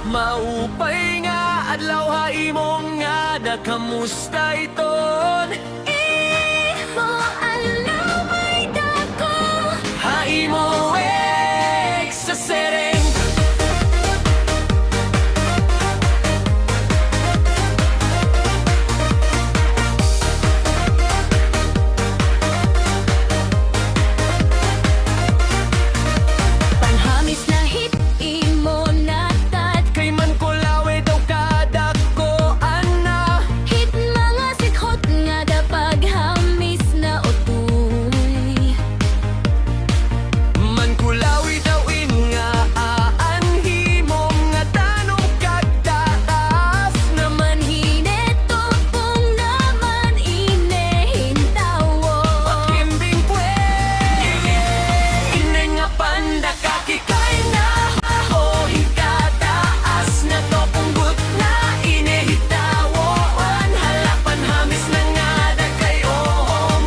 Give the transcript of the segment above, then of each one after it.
Maupay nga adlaw haimong nga da kamusta iton? Imo alam may dako Haimo sa sereng. Panhamis na hit imo natad Kay man kulawe daw kadako ana. hit mga sikhot nga da paghamis na utoy. Man kulawi daw nga aanhi mo nga tanong kagtaas. Naman hineto kung naman inehintawo. Pakimbing pwe Ine nga panda kakikay na o hikataas na to punggut na inehitawaan. Halapan hamis na nga da kayo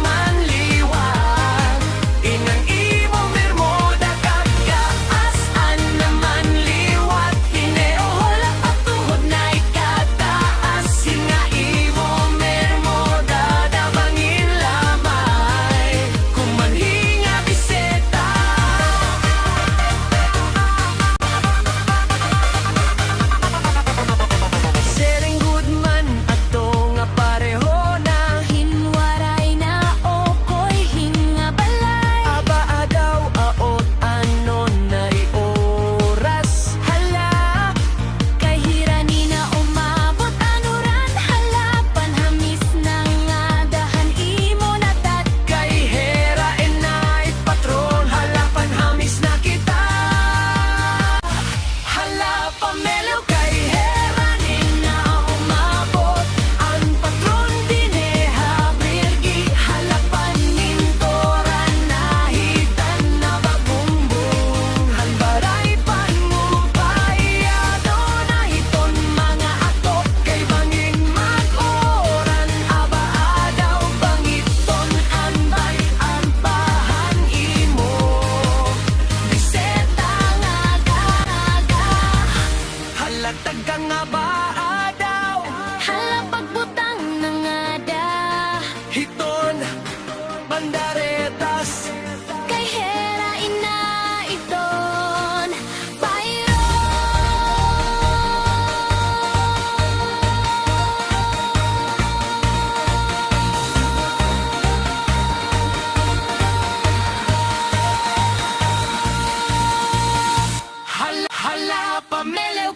manliwag. Inang imo bermuda kagkaasan naman liwat. Hineola patuhod na ikataas. Singa imo bermuda da bangin lamay. Kumanhinga biseta. Sering good man ato nga pareho na. Hinwaray na okoy hinga balay. Aba daw aot anon na oras. Hala, kay hirani na umabot anuran. Halapan hamis na nga dahan imo natat. Kay hera night patrol. Halapan hamis na kita. Hala pamelaw kay hera ni na umabot. Ang patron dineha birgi. Halapan nintoran na hitan na babumbong. Halbaray pangumpayado na hiton mga ato. Kay banging mag-oran. Aba daw bangiton anbay ang bahan imo. Biseta nga gaga. Halatag ka nga ba daw? Hala pagbutang na nga da. Hiton, bandaretas. Kay hera ina iton. Bayro. Hala pamelaw